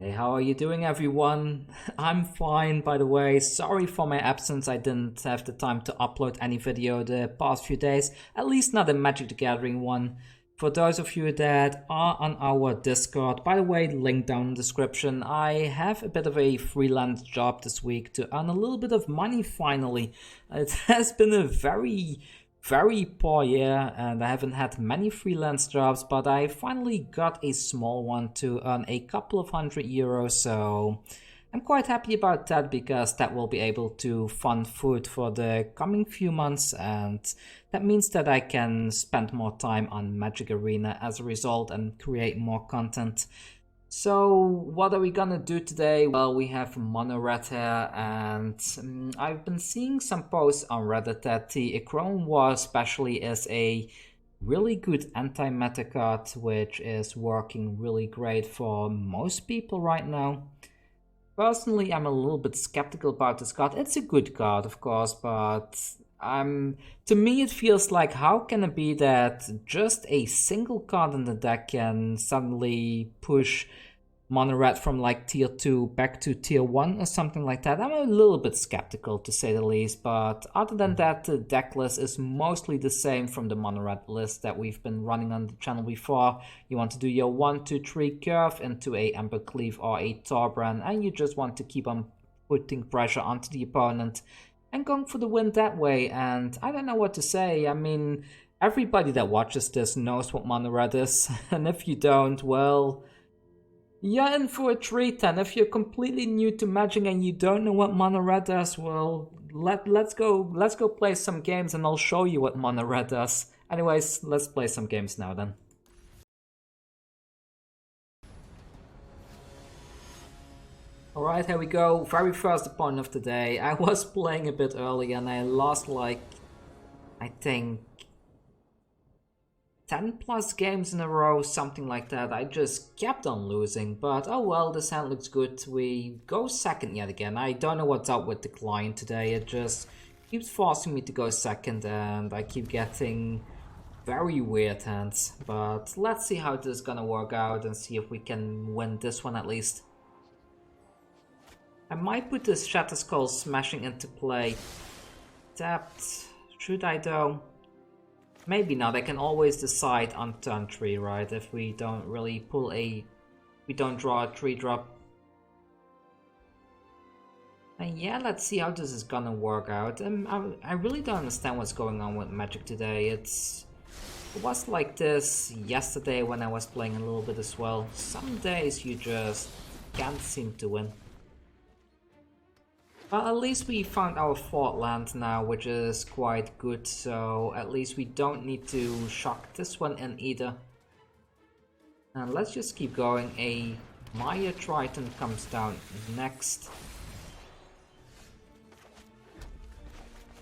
Hey, how are you doing, everyone? I'm fine, by the way. Sorry for my absence. I didn't have the time to upload any video the past few days, at least not a Magic the Gathering one. For those of you that are on our Discord, by the way, link down in the description, I have a bit of a freelance job this week to earn a little bit of money finally. It has been a very poor year and I haven't had many freelance jobs, but I finally got a small one to earn a couple of €100, so I'm quite happy about that because that will be able to fund food for the coming few months, and that means that I can spend more time on Magic Arena as a result and create more content. So what are we gonna do today? Well, we have Mono Red here, and I've been seeing some posts on Reddit that the Akroan War especially is a really good anti-meta card, which is working really great for most people right now. Personally, I'm a little bit skeptical about this card. It's a good card, of course, but to me it feels like, how can it be that just a single card in the deck can suddenly push Mono Red from like tier 2 back to tier 1 or something like that? I'm a little bit skeptical, to say the least, but other than that, the deck list is mostly the same from the Mono Red list that we've been running on the channel before. You want to do your 1, 2, 3 curve into a Embercleave or a Torbran, and you just want to keep on putting pressure onto the opponent and going for the win that way. And I don't know what to say. I mean, everybody that watches this knows what Mono Red is, and if you don't, well, you're in for a treat. And if you're completely new to Magic and you don't know what Mono Red does, well, let's go play some games and I'll show you what Mono Red does. Anyways, let's play some games now then. Alright, here we go. Very first opponent of the day. I was playing a bit early and I lost like, I think, 10 plus games in a row, something like that. I just kept on losing, but oh well, this hand looks good. We go second yet again. I don't know what's up with the client today. It just keeps forcing me to go second and I keep getting very weird hands. But let's see how this is gonna work out and see if we can win this one at least. I might put this Shatterskull Smashing into play. Tapped. Should I though? Maybe not. I can always decide on turn 3, right? If we don't really we don't draw a 3-drop. And yeah, let's see how this is gonna work out. I really don't understand what's going on with Magic today. It was like this yesterday when I was playing a little bit as well. Some days you just can't seem to win. Well, at least we found our 4th land now, which is quite good, so at least we don't need to shock this one in either. And let's just keep going. A Maya Triton comes down next.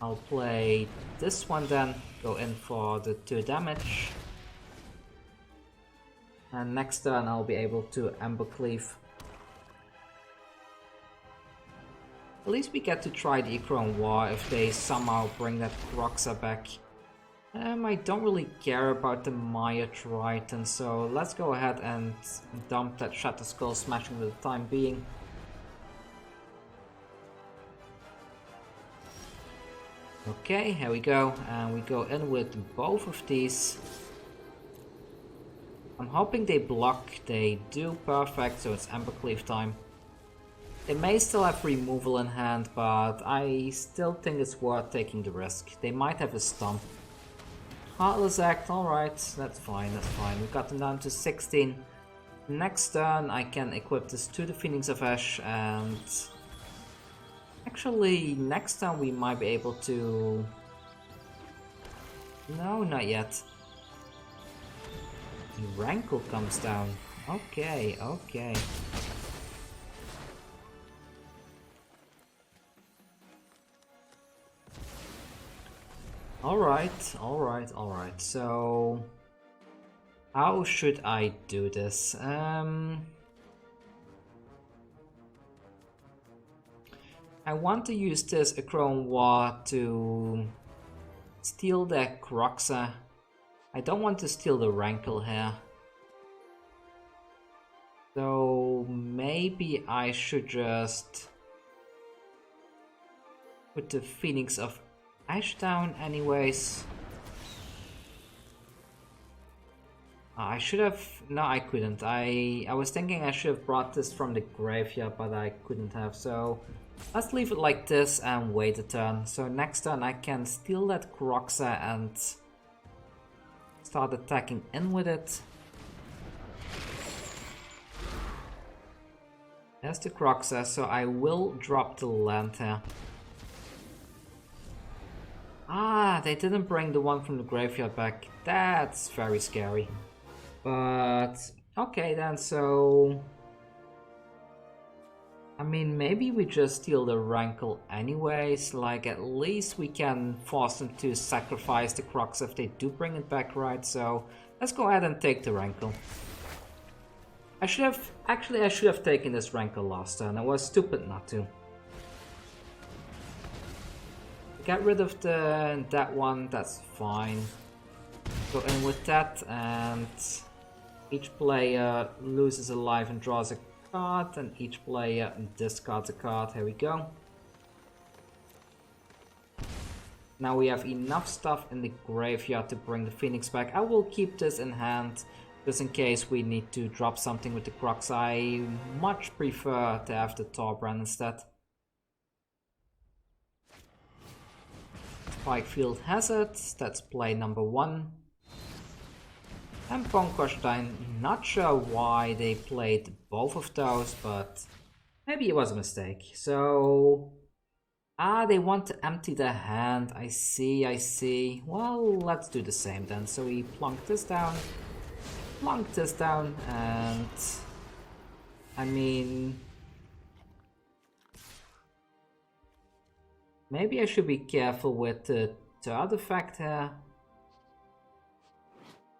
I'll play this one then, go in for the 2 damage. And next turn I'll be able to Embercleave. At least we get to try the Akroan War if they somehow bring that Kroxa back. I don't really care about the Maya Triton, so let's go ahead and dump that Shatterskull Smashing for the time being. Okay, here we go, and we go in with both of these. I'm hoping they block. They do, perfect, so it's Embercleave time. They may still have removal in hand, but I still think it's worth taking the risk. They might have a stomp. Heartless Act, alright, that's fine, that's fine. We got them down to 16. Next turn I can equip this to the Phoenix of Ash, and actually next turn we might be able to... No, not yet. The Rankle comes down. Okay, okay. Alright, so how should I do this? I want to use this Akroan War to steal their Kroxa. I don't want to steal the Rankle here. So maybe I should just put the Phoenix of Ash down anyways. I should have... No, I couldn't. I was thinking I should have brought this from the graveyard, but I couldn't have. So let's leave it like this and wait a turn. So next turn I can steal that Kroxa and start attacking in with it. There's the Kroxa, so I will drop the land here. Ah, they didn't bring the one from the graveyard back. That's very scary. But okay then, so I mean, maybe we just steal the Rankle anyways. Like, at least we can force them to sacrifice the Kroxa if they do bring it back, right? So let's go ahead and take the Rankle. I should have taken this Rankle last turn. I was stupid not to. Get rid of that one, that's fine. Go in with that, and each player loses a life and draws a card, and each player discards a card. Here we go. Now we have enough stuff in the graveyard to bring the Phoenix back. I will keep this in hand, just in case we need to drop something with the Kroxa. I much prefer to have the Torbran instead. Spikefield Hazard, that's play number 1. And Bonecrusher Giant, not sure why they played both of those, but maybe it was a mistake. So, they want to empty their hand, I see. Well, let's do the same then. So we plunk this down, and I mean, maybe I should be careful with the third effect here.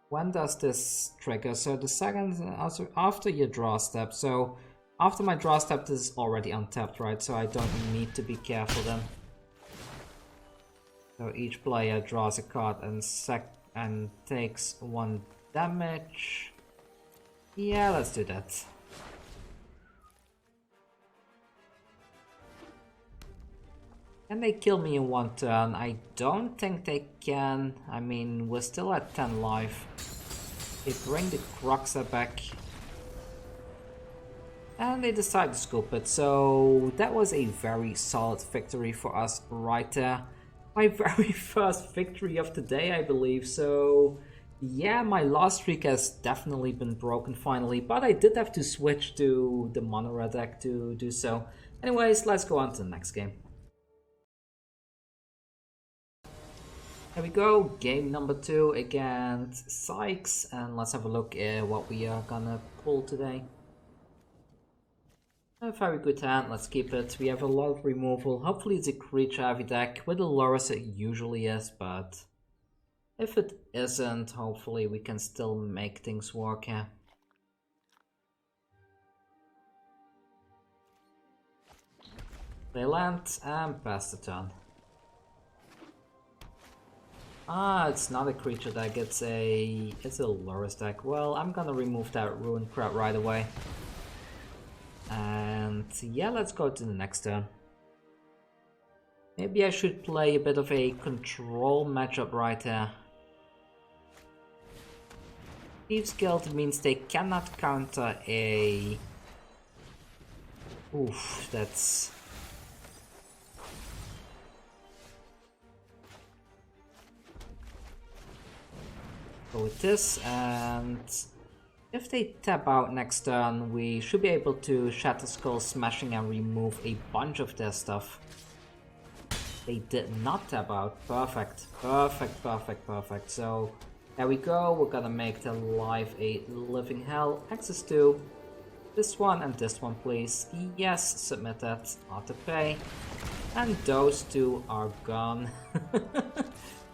When does this trigger? So the second, also after your draw step. So after my draw step, this is already untapped, right? So I don't need to be careful then. So each player draws a card and takes 1 damage. Yeah, let's do that. Can they kill me in 1 turn? I don't think they can. I mean, we're still at 10 life. They bring the Kroxa back. And they decide to scoop it. So that was a very solid victory for us right there. My very first victory of the day, I believe. So yeah, my loss streak has definitely been broken finally. But I did have to switch to the mono red deck to do so. Anyways, let's go on to the next game. Here we go, game number 2 against Sykes, and let's have a look at what we are gonna pull today. A very good hand, let's keep it. We have a lot of removal. Hopefully it's a creature heavy deck. With the Lurrus it usually is, but if it isn't, hopefully we can still make things work here. They land and pass the turn. It's not a creature deck, it's a Lurrus deck. Well, I'm gonna remove that ruin crap right away. And yeah, let's go to the next turn. Maybe I should play a bit of a control matchup right here. Thieves Guild means they cannot counter a... Oof, that's... Go with this, and if they tap out next turn, we should be able to Shatterskull Smashing and remove a bunch of their stuff. They did not tap out. Perfect. So there we go. We're gonna make their life a living hell. Access to this one and this one, please. Yes, submit that. Auto pay. And those two are gone.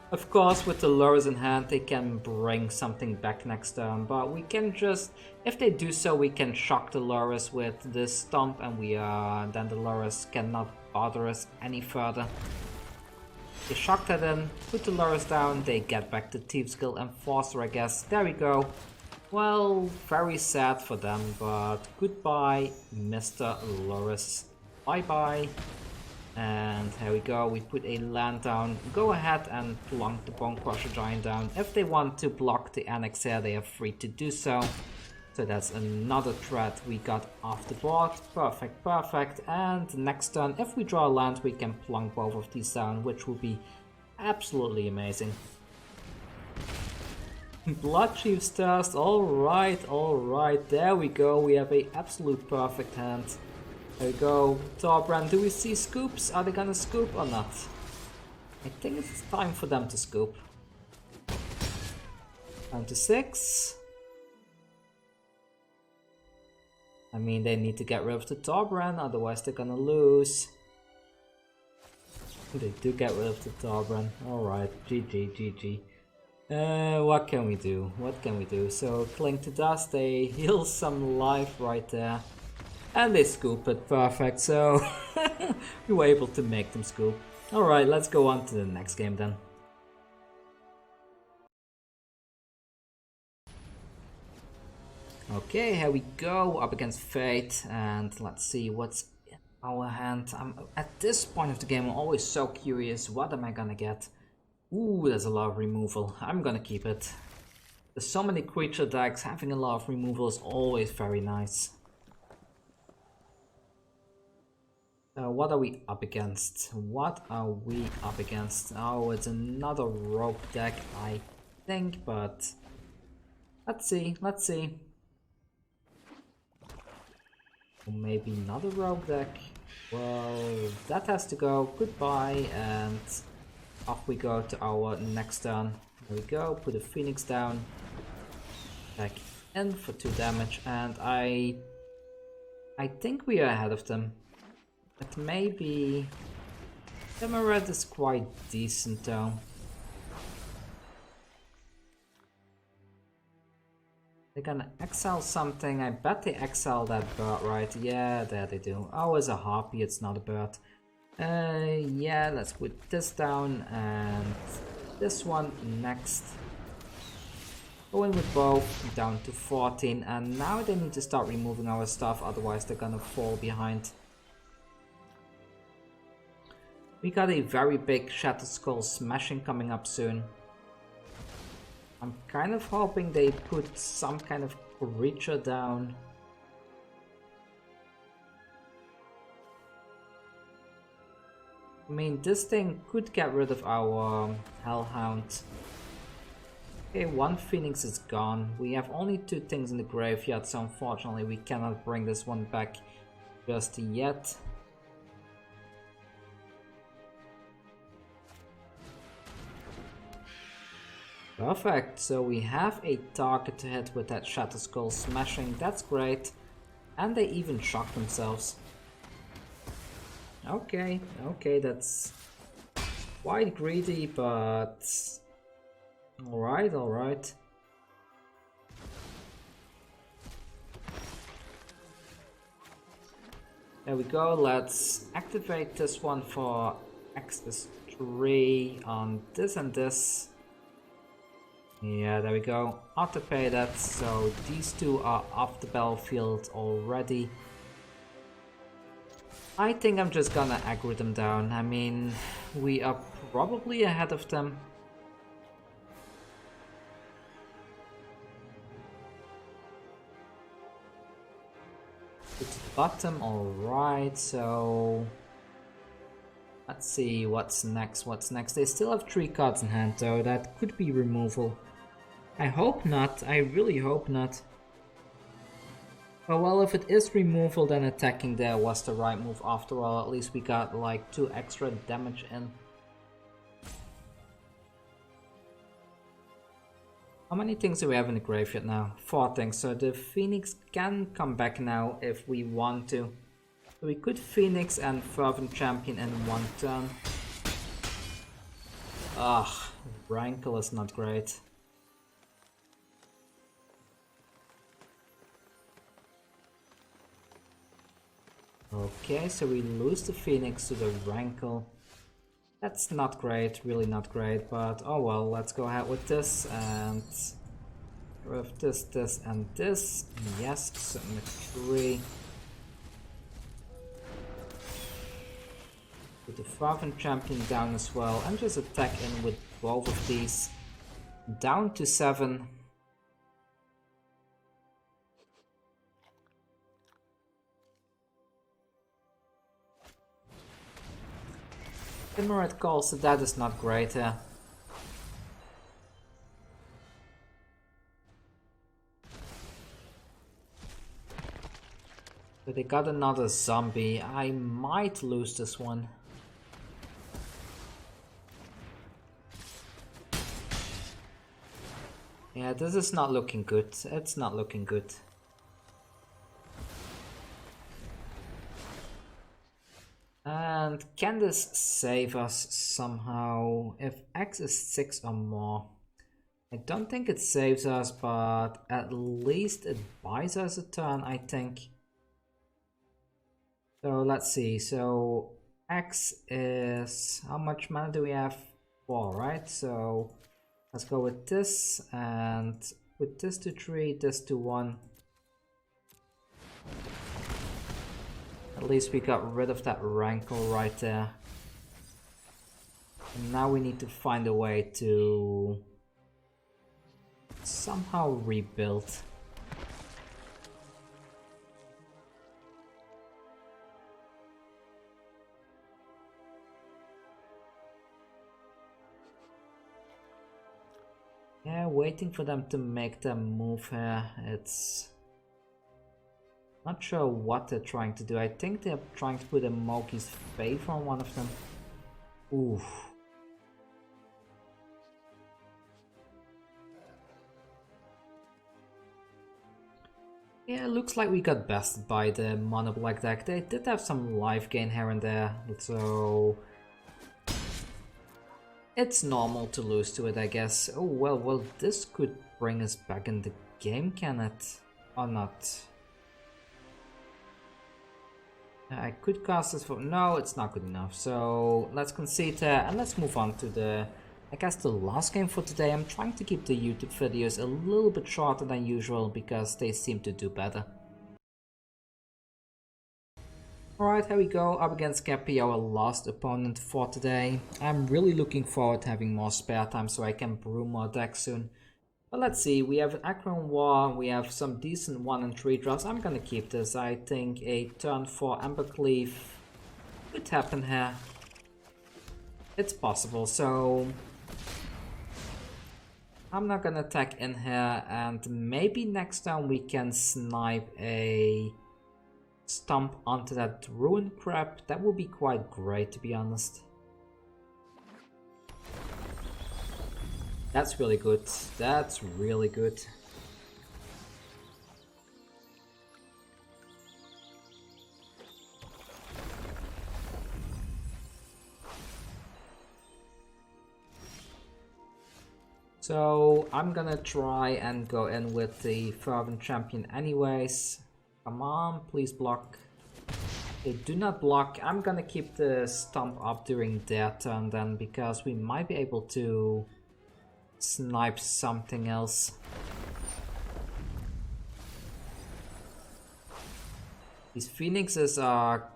Of course, with the Lurrus in hand, they can bring something back next turn, but we can just, if they do so, we can shock the Lurrus with this stomp, and then the Lurrus cannot bother us any further. They shock that in, put the Lurrus down, they get back to Thieves Guild Enforcer, I guess. There we go. Well, very sad for them, but goodbye, Mr. Loris. Bye-bye. And here we go, we put a land down. Go ahead and plunk the Bonecrusher Giant down. If they want to block the Anax here, they are free to do so. So that's another threat we got off the board. Perfect, perfect. And next turn, if we draw a land, we can plunk both of these down, which will be absolutely amazing. Bloodchief's Thirst, alright, there we go, we have a absolute perfect hand. There we go, Torbran, do we see scoops? Are they gonna scoop or not? I think it's time for them to scoop. Down to 6. I mean, they need to get rid of the Torbran, otherwise they're gonna lose. They do get rid of the Torbran, alright, GG. What can we do? What can we do? So, Cling to Dust, they heal some life right there. And they scoop it, perfect, so we were able to make them scoop. Alright, let's go on to the next game then. Okay, here we go, up against Fate, and let's see what's in our hand. At this point of the game, I'm always so curious, what am I gonna get? Ooh, there's a lot of removal. I'm gonna keep it. There's so many creature decks, having a lot of removal is always very nice. What are we up against? What are we up against? Oh, it's another rogue deck, I think, but let's see. Or maybe another rogue deck. Well, that has to go. Goodbye, and off we go to our next turn. There we go, put a Phoenix down. Back in for 2 damage, and I think we are ahead of them. But maybe Embereth is quite decent though. They're gonna exile something. I bet they exile that bird, right? Yeah, there they do. Oh, it's a harpy, it's not a bird. Yeah, let's put this down and this one next. Going with both, down to 14, and now they need to start removing our stuff, otherwise they're gonna fall behind. We got a very big Shatterskull Smashing coming up soon. I'm kind of hoping they put some kind of creature down. I mean, this thing could get rid of our Hellhound. Okay, 1 Phoenix is gone. We have only 2 things in the graveyard, so unfortunately we cannot bring this one back just yet. Perfect, so we have a target to hit with that Shatterskull Smashing, that's great. And they even shock themselves. Okay, that's quite greedy, but alright. There we go, let's activate this one for access 3 on this and this. Yeah, there we go. Auto-pay that, so these 2 are off the battlefield already. I think I'm just gonna aggro them down. I mean, we are probably ahead of them. To the bottom, alright, so let's see what's next. They still have 3 cards in hand though, that could be removal. I hope not, I really hope not. Well, if it is removal, then attacking there was the right move after all. At least we got like 2 extra damage in. How many things do we have in the graveyard now? 4 things, so the Phoenix can come back now if we want to. So we could Phoenix and Fervent Champion in 1 turn. Ugh, Rankle is not great. Okay, so we lose the Phoenix to the Rankle. That's not great, really not great, but oh well, let's go ahead with this and With this, this, and this. Yes, symmetry. Put the Fervent Champion down as well, and just attack in with both of these. Down to 7. Embereth calls, so that is not great. But they got another zombie. I might lose this one. Yeah, this is not looking good. It's not looking good. And can this save us somehow? If X is 6 or more. I don't think it saves us, but at least it buys us a turn, I think. So let's see. So X is... how much mana do we have? 4, right? So let's go with this and put this to 3, this to 1. At least we got rid of that rankle right there. And now we need to find a way to somehow rebuild. Yeah, waiting for them to make their move here. It's not sure what they're trying to do. I think they're trying to put a Moki's Faith on one of them. Oof. Yeah, it looks like we got bested by the Mono Black deck. They did have some life gain here and there, so it's normal to lose to it, I guess. Oh, well, this could bring us back in the game, can it? Or not? I could cast this for... no, it's not good enough. So let's concede there and let's move on to the... I guess the last game for today. I'm trying to keep the YouTube videos a little bit shorter than usual because they seem to do better. Alright, here we go, up against Cappy, our last opponent for today. I'm really looking forward to having more spare time so I can brew more decks soon. But let's see, we have Akroan War, we have some decent 1 and 3 drops. I'm gonna keep this. I think a turn 4 Embercleave could happen here. It's possible, so I'm not gonna attack in here, and maybe next time we can snipe a stomp onto that ruin crap. That would be quite great, to be honest. That's really good. That's really good. So I'm gonna try and go in with the Fervent Champion anyways. Come on, please block. They do not block. I'm gonna keep the stomp up during their turn then, because we might be able to snipe something else. These phoenixes are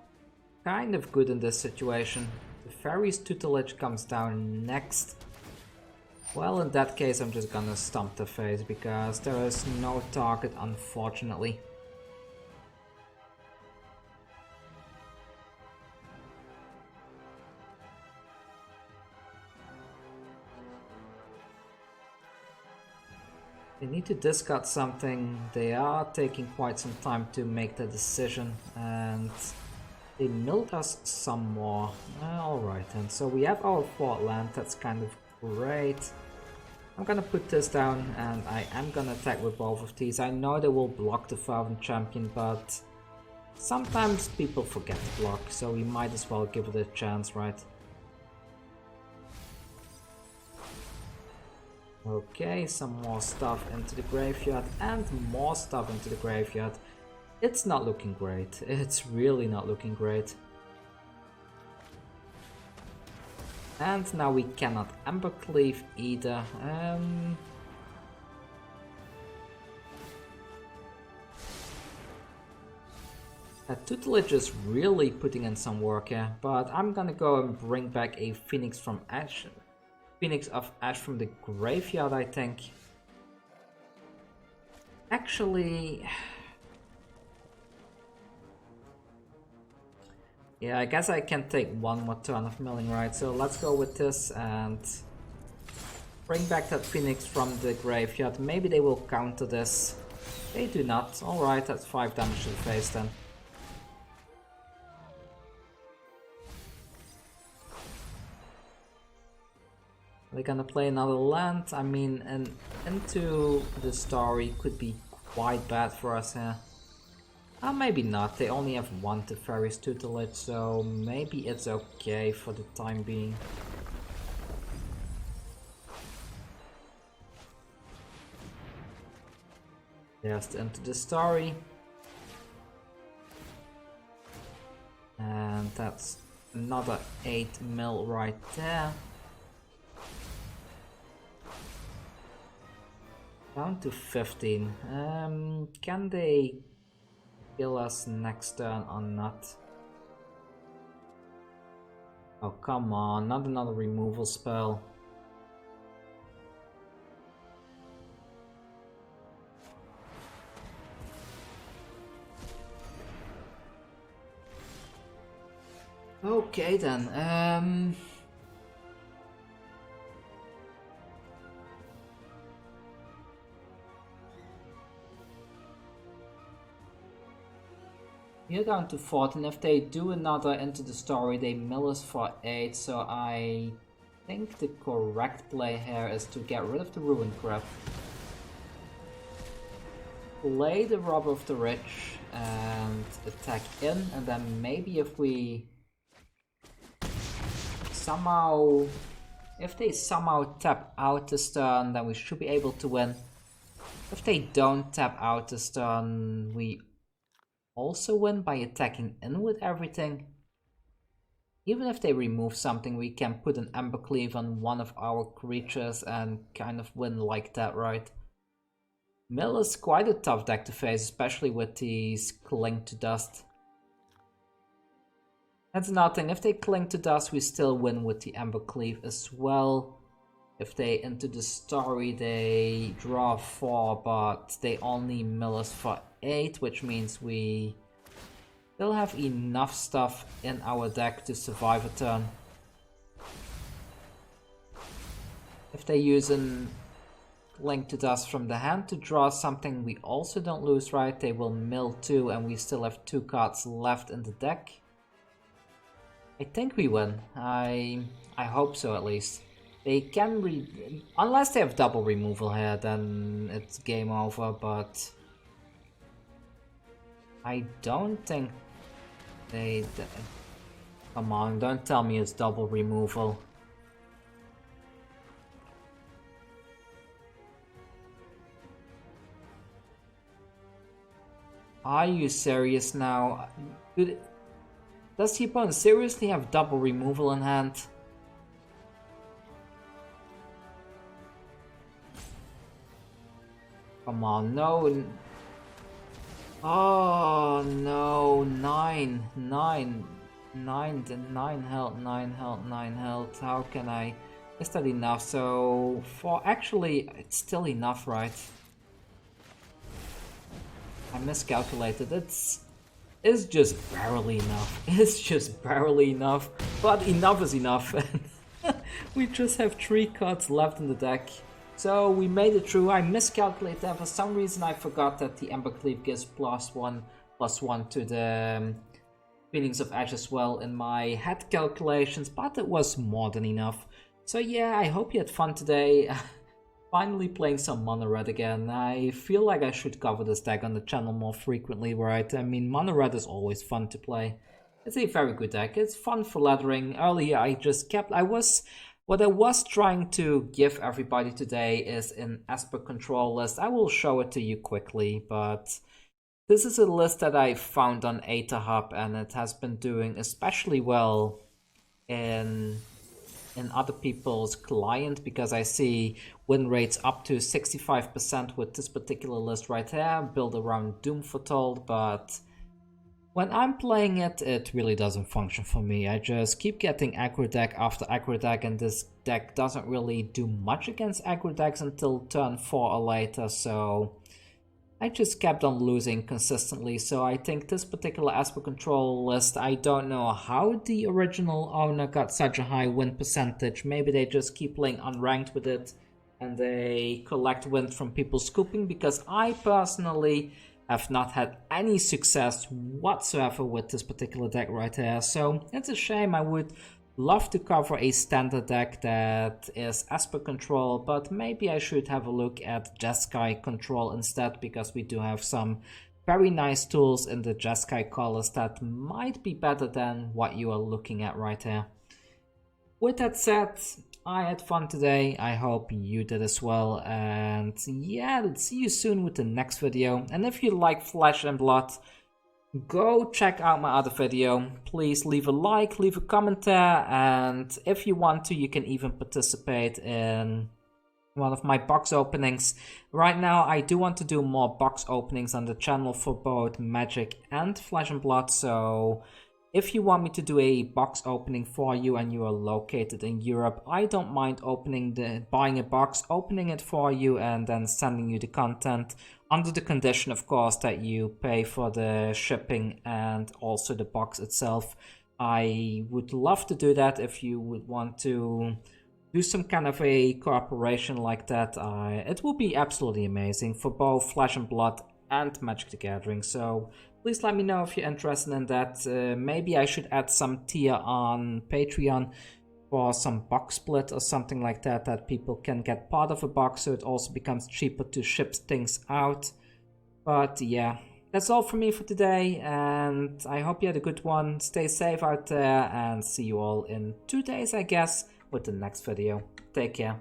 kind of good in this situation. The fairy's tutelage comes down next. Well, in that case I'm just gonna stomp the face because there is no target, unfortunately. They need to discard something. They are taking quite some time to make the decision, and they milled us some more. Alright, and so we have our 4th land. That's kind of great. I'm gonna put this down, and I am gonna attack with both of these. I know they will block the Fervent Champion, but sometimes people forget to block, so we might as well give it a chance, right? Okay, some more stuff into the graveyard and more stuff into the graveyard. It's not looking great. It's really not looking great. And now we cannot Embercleave either. Tutelage is really putting in some work here, but I'm gonna go and bring back a Phoenix from Ash. Phoenix of Ash from the graveyard, I think. Actually... yeah, I guess I can take one more turn of milling, right? So let's go with this and bring back that Phoenix from the graveyard. Maybe they will counter this. They do not. Alright, that's 5 damage to the face then. They're gonna play another land. I mean, and into the story could be quite bad for us here. Maybe not. They only have 1 Teferi's Tutelage, so maybe it's okay for the time being. Just into the story. And that's another 8 mil right there. Down to 15. Can they kill us next turn or not? Oh, come on, not another removal spell. Okay then, we're down to 14. If they do another into the story, they mill us for 8, so I think the correct play here is to get rid of the Ruin Grip. Play the Rob of the Rich and attack in, and then maybe if we somehow... if they somehow tap out this turn, then we should be able to win. If they don't tap out this turn, we also win by attacking in with everything. Even if they remove something, we can put an Embercleave on one of our creatures and kind of win like that, right? Mill is quite a tough deck to face, especially with these Cling to Dust. That's nothing. If they Cling to Dust, we still win with the Embercleave as well. If they into the story, they draw 4, but they only mill us for 8, which means we still have enough stuff in our deck to survive a turn. If they use an Link to Dust from the hand to draw something, we also don't lose, right? They will mill 2 and we still have 2 cards left in the deck. I think we win. I hope so, at least. They can unless they have double removal here, then it's game over, but I don't think they... Come on, don't tell me it's double removal. Are you serious now? Does the opponent seriously have double removal in hand? Come on, no. Oh no, 9 health. How can I? Is that enough? So for actually, it's still enough, right? I miscalculated. It's just barely enough. It's just barely enough, but enough is enough. We just have 3 cards left in the deck. So we made it through. I miscalculated that. For some reason I forgot that the Embercleave gives +1/+1 to the Phoenix of Ash as well in my head calculations, but it was more than enough. So yeah, I hope you had fun today. Finally playing some Mono Red again. I feel like I should cover this deck on the channel more frequently, right? I mean, Mono Red is always fun to play. It's a very good deck. It's fun for laddering. Earlier I just kept... What I was trying to give everybody today is an Esper control list. I will show it to you quickly, but this is a list that I found on AetherHub, and it has been doing especially well in other people's client, because I see win rates up to 65% with this particular list right here, built around Doom Foretold, but When I'm playing it, it really doesn't function for me. I just keep getting aggro deck after aggro deck, and this deck doesn't really do much against aggro decks until turn 4 or later, so I just kept on losing consistently. So I think this particular Esper Control list, I don't know how the original owner got such a high win percentage. Maybe they just keep playing unranked with it and they collect wins from people scooping, because I personally have not had any success whatsoever with this particular deck right here. So it's a shame. I would love to cover a standard deck that is Esper Control, but maybe I should have a look at Jeskai Control instead, because we do have some very nice tools in the Jeskai colors that might be better than what you are looking at right here. With that said, I had fun today. I hope you did as well. And yeah, let's see you soon with the next video. And if you like Flesh and Blood, go check out my other video. Please leave a like, leave a comment there. And if you want to, you can even participate in one of my box openings. Right now, I do want to do more box openings on the channel for both Magic and Flesh and Blood. So if you want me to do a box opening for you and you are located in Europe, I don't mind buying a box, opening it for you, and then sending you the content, under the condition, of course, that you pay for the shipping and also the box itself. I would love to do that if you would want to do some kind of a cooperation like that. It will be absolutely amazing for both Flesh and Blood and Magic the Gathering. So please let me know if you're interested in that. Maybe I should add some tier on Patreon for some box split or something like that, that people can get part of a box, so it also becomes cheaper to ship things out. But yeah, that's all from me for today, and I hope you had a good one. Stay safe out there, and see you all in 2 days, I guess, with the next video. Take care.